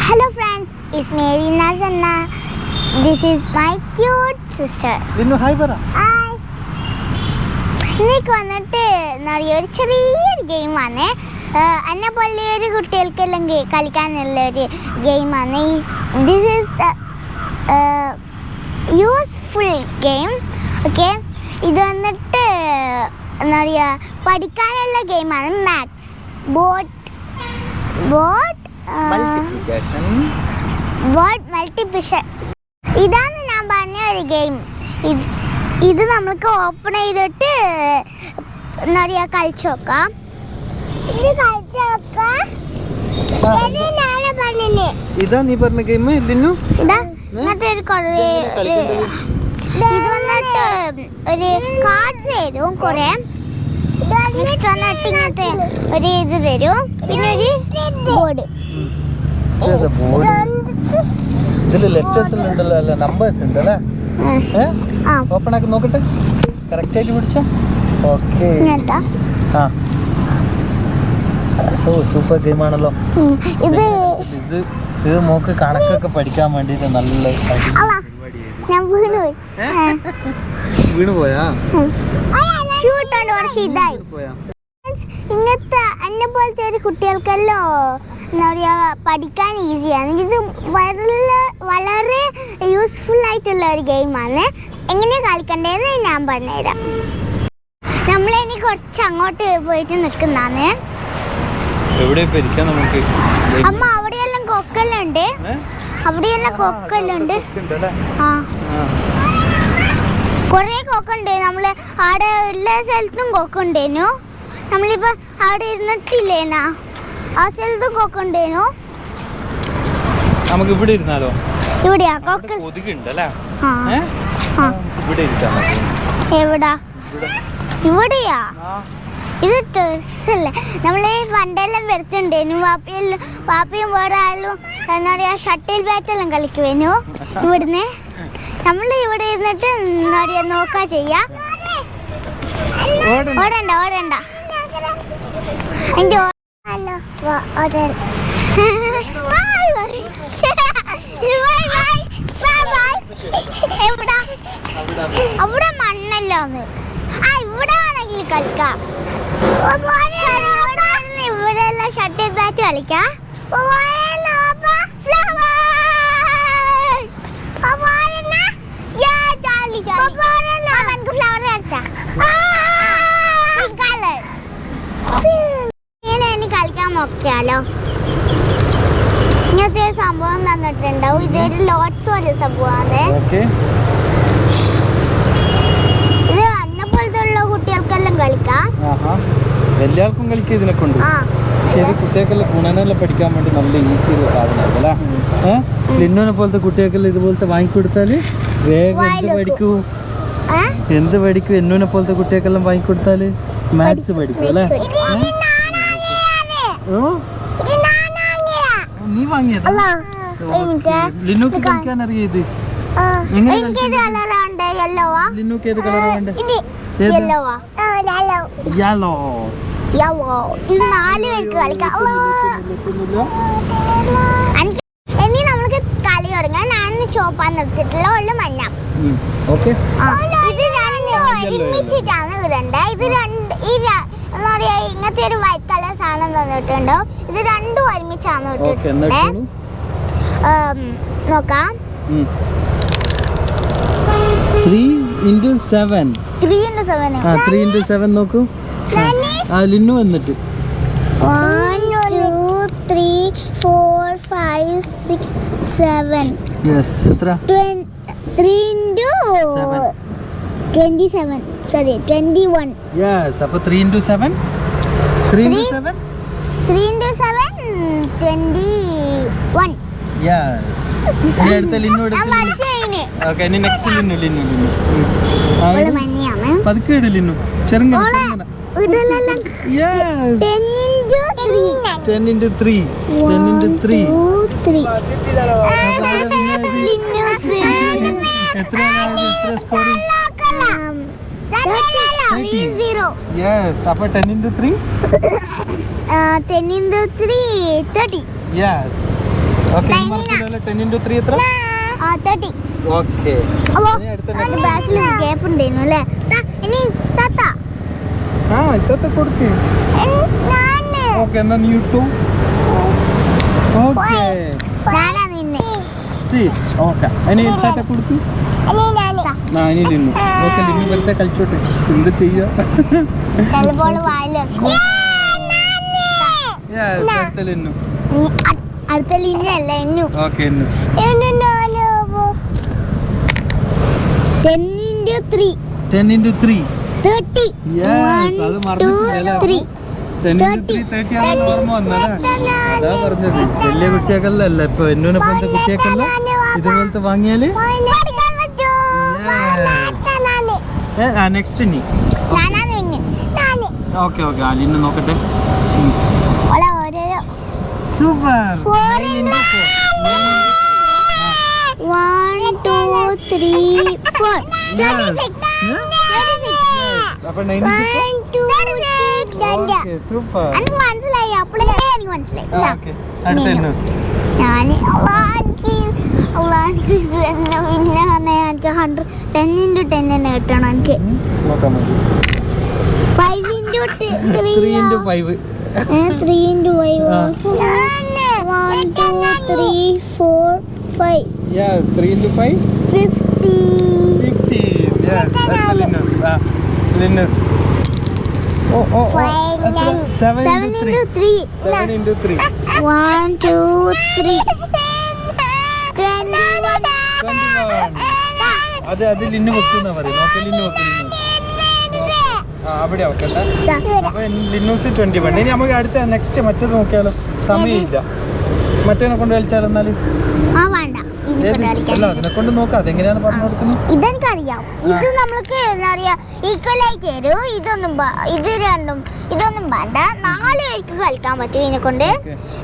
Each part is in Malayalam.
Hello friends, it's Mary Nazanna. This is my cute sister. Linnu, hi bara. Hi. ഇന്നേക്ക് വന്നിട്ട് ഒരു ചെറിയൊരു ഗെയിമാണ്. എന്നെ പോലെ ഒരു കുട്ടികൾക്കെല്ലാം കളിക്കാനുള്ള ഒരു ഗെയിമാണ്. This is useful game. Okay, ഇത് വന്നിട്ട് എന്താ പറയുക, പഠിക്കാനുള്ള ഗെയിമാണ്. Maths boat multiplication. ഇതാണ് ഞാൻ പറഞ്ഞ ഒരു ഗെയിം. ഇത് നമുക്ക് ഓപ്പൺ ചെയ്തിട്ട് എന്താ പറയുക, കളിച്ചു നോക്കാം. ഇതാ നീ പറഞ്ഞ ഗെയിം. ഇങ്ങനത്തെ ഒരു ഇത് വന്നിട്ട് ഒരു കാർഡ്സ് തരും കുറെ. നെക്സ്റ്റ് വന്നിട്ട് ഇങ്ങനത്തെ ഒരു ഇത് തരും, പിന്നെ ഒരു ബോർഡ്. ഇതില് ലെറ്റേഴ്സ് ഉണ്ടല്ലോ, അല്ല നമ്പേഴ്സ് ഉണ്ടല്ലേ. ഓപ്പൺ ആക്കി നോക്കട്ടെ, കറക്റ്റ് ആയിട്ട് പിടിച്ച. ഓക്കെ, ഓ സൂപ്പർ ഗെയിം ആണല്ലോ ഇത്. ഇത് മോക്ക് കണക്കൊക്കെ പഠിക്കാൻ വേണ്ടിട്ട് നല്ല വീണുപോയാ. ഇങ്ങനത്തെ എന്നെ പോലത്തെ ഒരു കുട്ടികൾക്കല്ലോ എന്താ പറയുക, പഠിക്കാൻ ഈസിയാണ്. ഇത് വളരെ യൂസ്ഫുൾ ആയിട്ടുള്ള ഒരു ഗെയിമാണ്. എങ്ങനെയാണ് കളിക്കേണ്ടതെന്ന് ഞാൻ പറഞ്ഞുതരാം. നമ്മളിനി കുറച്ച് അങ്ങോട്ട് പോയിട്ട് നിൽക്കുന്നതാണ്. അമ്മ അവിടെയെല്ലാം കൊക്കല്ലുണ്ട്, അവിടെയെല്ലാം കൊക്കല്ലുണ്ട്. ആ, കുറേ കൊക്കുണ്ട്. നമ്മള് അവിടെ എല്ലാ സ്ഥലത്തും കൊക്കുണ്ടേനു. നമ്മളിപ്പോ അവിടെ ഇരുന്നിട്ടില്ലേനാ, ആ സ്ഥലത്തും കൊക്കുണ്ടേനു. നമുക്ക് ഇവിടെ ഇരുന്നാലോ? ഇവിടെയാ കൊക്ക്. എവിടാ? ഇവിടെയാ. ഇത് ഡ്രസ്സല്ലേ, നമ്മള് പണ്ടെല്ലാം വരുത്തുണ്ടേനു. വാപ്പയും വേറെ ആയാലും എന്താ പറയാ, ഷട്ടിൽ ബാറ്റെല്ലാം കളിക്കുവേനു ഇവിടുന്ന്. നമ്മൾ ഇവിടെ ഇരുന്നിട്ട് എന്താ പറയാ, നോക്കാ ചെയ്യാ. ഓടണ്ട ഓടണ്ട. അവിടെ മണ്ണല്ലോന്ന്. ആ, ഇവിടെ ആണെങ്കിൽ കളിക്കാം. ഇവിടെ എല്ലാം ഷട്ടിൽ ബാറ്റ് കളിക്കാം. ഇനി കളിക്കാൻ നോക്കിയാലോ. ഇങ്ങനത്തെ ഒരു സംഭവം തന്നിട്ടുണ്ടാവും. ഇതൊരു ലോട്ട്സ് പോലെ സംഭവമാണ്. ഇത് എന്നെ പോലത്തെ ഉള്ള കുട്ടികൾക്കെല്ലാം കളിക്കാം. എല്ലാവർക്കും കളിക്കാം ഇതിനെ കൊണ്ട്. പക്ഷെ ഇത് കുട്ടികൾക്കെല്ലാം ഗുണനെല്ലാം പഠിക്കാൻ വേണ്ടി നല്ല ഈസിയുള്ള സാധനമല്ലേ. ലിന്നുവിനെ പോലത്തെ കുട്ടികൾക്കെല്ലാം ഇതുപോലത്തെ വാങ്ങിക്കൊടുത്താല് വേഗം എന്ത് പഠിക്കും. എന്നുവിനെ പോലത്തെ കുട്ടികൾക്കെല്ലാം വാങ്ങിക്കൊടുത്താല് മാത്സ് പഠിക്കും അല്ലേ. നീ വാങ്ങിയതാ? ലിന്നുക്ക് കളിക്കാൻ അറിയാം ഇത്. ലിന്നുക്ക് ഏത് കളറാ വേണ്ടേ? യെല്ലോ. ഇത് 4 പേർക്ക് കളിക്കാം. ഇനി നമ്മൾക്ക് കളി തുടങ്ങാം. ഞാൻ ചോപ്പാൻ നിർത്തിയിട്ടുള്ള ഉള്ളു മഞ്ഞ. ഇത് രണ്ടും ഒരുമിച്ചിട്ടാണ് ഇടണ്ടേ. ഇത് എന്താ പറയാ, ഇങ്ങനത്തെ ഒരു വൈറ്റ് കളർ സാധനം തന്നിട്ടുണ്ടോ. ഇത് രണ്ടും ഒരുമിച്ചാണ് ഇട്ടിട്ടുണ്ടേ. നോക്കാം. 3 into 7. 3 into 7. 3 into 7 നോക്കൂ. ലിന്നു വന്നിട്ട് 1 2 3 4 5 6 7. യെസ്, എത്ര? 3 into 27. Sorry, 21. യെസ്, അപ്പോൾ 3 into 7. 3 into 7. 3 into 7 21. യെസ്. ഇനി അടുത്ത ലിന്നു എടുത്ത്. ഓക്കേ, ഇനി നെക്സ്റ്റ് ലിന്നു. പതുക്കെ ഇട് ലിന്നു, ചെറുങ്ങനെ. 10 into 3. 10 into 3. 10 into 3. എത്ര സ്കോർ? 30. യെസ്, അപ്പോൾ 10 into 3. 10 into 3 30. Yes. Okay 10 into 3 എത്ര 30. ഓക്കെ ബാക്കിൽ ഗ്യാപ്പ് ഉണ്ടായിരുന്നു അല്ലേ ഇനി താത്ത ആ ഇത്തത്തെ കൊടുക്ക് ഓക്കെ എന്നാ നീ ഇട്ടു ഓക്കെ ഞാനാണ് പിന്നെ ഓക്കെ ഇനി ഇത്തത്തെ കൊടുക്ക് ആ ഇനി ലിന്നു ഓക്കെ ലിന്നു വെറുതെ കളിച്ചോട്ടെ എന്ത് ചെയ്യാ ചിലപ്പോൾ വായിൽ വെക്കും ലിന്നു അടുത്ത ലിന്നല്ല എന്നു ഓക്കെ എന്നു 10 into 3 10 into 3 30 Yes, അത് 1 മറന്നിട്ടില്ല 2 3 10 into 3 30 ആണെന്ന് ഓർമ്മ വന്നല്ലേ അതാ പറഞ്ഞത് വലിയ കുട്ടിയൊക്കെയല്ല ഇപ്പൊ എന്നൂനെ പോലത്തെ കുട്ടിയൊക്കെയല്ല ഇതുപോലത്തെ വാങ്ങിയാല് നെക്സ്റ്റ് നീ ഓക്കെ ഓക്കെ അലിന്ന് നോക്കട്ടെ സൂപ്പർ 1 2 3 4 അപ്പൊ 96 സൂപ്പർ മനസ്സിലായി അപ്പോഴേ എനിക്ക് മനസ്സിലായി ഓക്കെ അടുത്ത ന്യൂസ് ഞാൻ പിന്നെ എനിക്ക് 10 into 10 തന്നെ കിട്ടണം എനിക്ക് നോക്കാൻ മതി 5 into 3 3 into 5 3 into 5 1 2 3 4 5 yes 3 into 5 50 yes that's Linus Linus oh 7 into 3 7 into 3 1 2 3 21 അത് ലിന്നു വെക്കുന്ന പറയും നോക്കെ ലിന്നു വെക്കുന്നു അവിടെ വെക്കട്ടെ അപ്പൊ ലിന്നൂസ് 21 ഇനി നമുക്ക് അടുത്ത നെക്സ്റ്റ് മറ്റേത് നോക്കിയാലോ സമയമില്ല മറ്റേനെ കൊണ്ട് കളിച്ചാലോ എന്നാല് വേണ്ട അല്ല അതിനെ കൊണ്ട് നോക്കാം അതെങ്ങനെയാന്ന് പറഞ്ഞു കൊടുക്കുന്നത് ഇതെനിക്കറിയാം ഇത് നമ്മൾക്ക് എന്താ പറയാ ഈക്വൽ ആയിട്ട് തരും ഇത് രണ്ടും ഇതൊന്നും വേണ്ട 4 പേർക്ക് കളിക്കാൻ പറ്റും ഇതിനെ കൊണ്ട്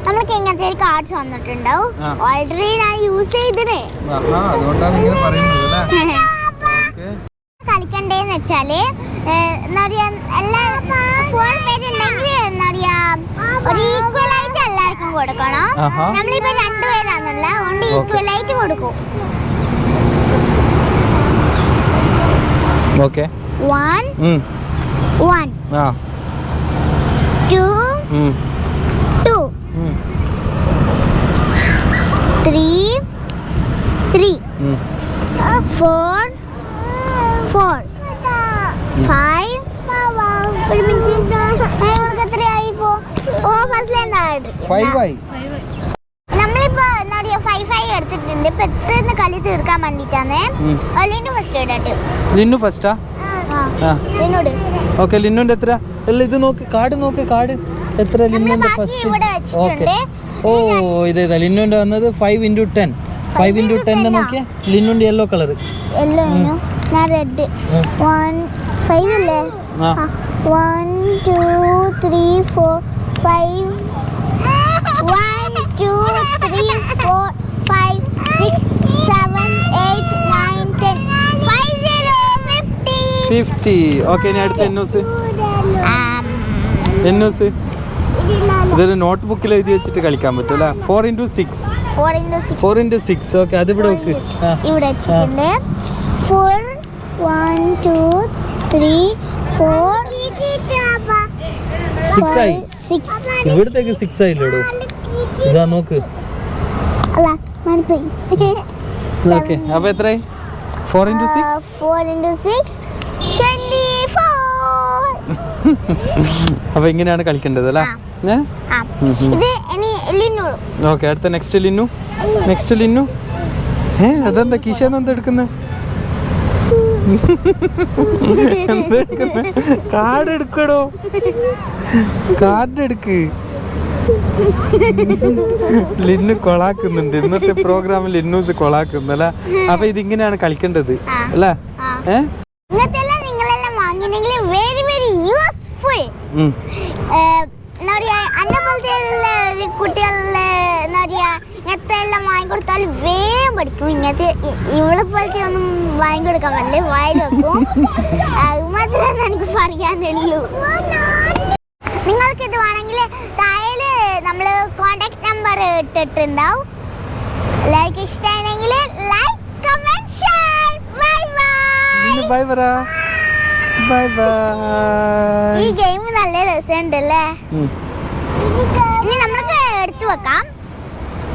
നമ്മൾക്ക് എങ്ങനത്തെ കാർഡ്സ് വന്നിട്ടുണ്ടാവും ഓൾറെഡി ഞാൻ യൂസ് ചെയ്തിന് അതുകൊണ്ടാണ് ഇങ്ങനെ പറയുന്നത് അല്ലേ കളിക്കണ്ടേന്ന് വെച്ചാല് എന്താ പറയാ എല്ലാ 4 പേരുണ്ടെങ്കിൽ എന്താ പറയാ ഒരു ഈക്വൽ ആയിട്ട് എല്ലാവർക്കും കൊടുക്കണം നമ്മളിപ്പോ 2 പേരാണല്ല അതുകൊണ്ട് ഈക്വൽ ആയിട്ട് കൊടുക്കും ഓക്കെ 1 1 2 2 3 3 4 4 5 ഒരു മിനിറ്റ് എത്രയായി ഇപ്പോ ഓ ഫസ്റ്റ് ആയി നമ്മളിപ്പോ എന്താ പറയാ 5 എടുത്തിട്ടുണ്ട് പെട്ടെന്ന് കളി തീർക്കാൻ വേണ്ടിട്ടാണ് ലിന്നു ഫസ്റ്റ് ഇടട്ടെ ലിന്നു ഫസ്റ്റാ ലിന്നോട് ഓക്കെ ലിന്നുന്റെ എത്ര അല്ല ഇത് നോക്ക് കാർഡ് എത്ര ലിന്നുന്റെ ഫസ്റ്റ് ഓക്കെ ഓ ഇതേതാ ലിന്നുന്റെ വന്നത് 5 into 10 5 into 10 നോക്കിയാ ലിന്നുന്റെ യെല്ലോ കളർ യെല്ലോ ഞാൻ റെഡ് 1 5 അല്ലേ 1 2 3 4 5 1 2 3 4 5 6 7 8 9 10 50 ഓക്കെ ഇനി അടുത്ത എന്നൂസ് ഇതൊരു നോട്ട് ബുക്കിൽ എഴുതി വെച്ചിട്ട് കളിക്കാൻ പറ്റും അല്ലേ 4 into 6 ഓക്കെ അത് ഇവിടെ വെക്ക് ഇവിടെ വെച്ചിട്ടുണ്ട് 4 1 2 3 4 6 ആയി ഇവിടത്തേക്ക് 6 ആയില്ലേടോ ഇതാ നോക്ക് ഓക്കെ അപ്പൊ എത്രയായി 4 into 6 24 അപ്പൊ ഇങ്ങനെയാണ് കളിക്കേണ്ടത് അല്ലേ ഓക്കെ അടുത്ത നെക്സ്റ്റ് ലിന്നു അതെന്താ കിഷന്ന് എന്താ എടുക്കുന്നത് കാർഡ് എടുക്കടോ കാർഡ് എടുക്ക് ലിന്നു കൊളാക്കുന്നുണ്ട് ഇന്നത്തെ പ്രോഗ്രാമിൽ ലിന്നൂസ് കൊളാക്കുന്നല്ല അപ്പൊ ഇതിങ്ങനെയാണ് കളിക്കേണ്ടത് അല്ലേ നിങ്ങളെല്ലാം വാങ്ങിയെങ്കിൽ വെരി വെരി യൂസ്ഫുൾ എന്താ പറയാ അന്ന പോലത്തെ കുട്ടികളിലെ എന്താ പറയാ ഇങ്ങനത്തെ എല്ലാം വാങ്ങിക്കൊടുത്താൽ വേഗം പഠിക്കും ഇങ്ങനത്തെ ഇവളെ പോലത്തെ ഒന്നും വാങ്ങിക്കൊടുക്കാൻ പറ്റില്ല വായിൽ വെക്കും അത് മാത്രമേ എനിക്ക് പറയാനുള്ളൂ നിങ്ങൾക്ക് ഇത് വേണമെങ്കിൽ താഴെ നമ്മൾ കോണ്ടാക്ട് നമ്പർ ഇട്ടിട്ടുണ്ടാവും എല്ലാവർക്കും ഇഷ്ടമാണെങ്കിൽ like comment share bye bye. Bye പറ. Bye bye. ഈ ഗെയിം നല്ല രസമുണ്ടല്ലേ. ഇനി നമുക്ക് എടുത്തു വെക്കാം.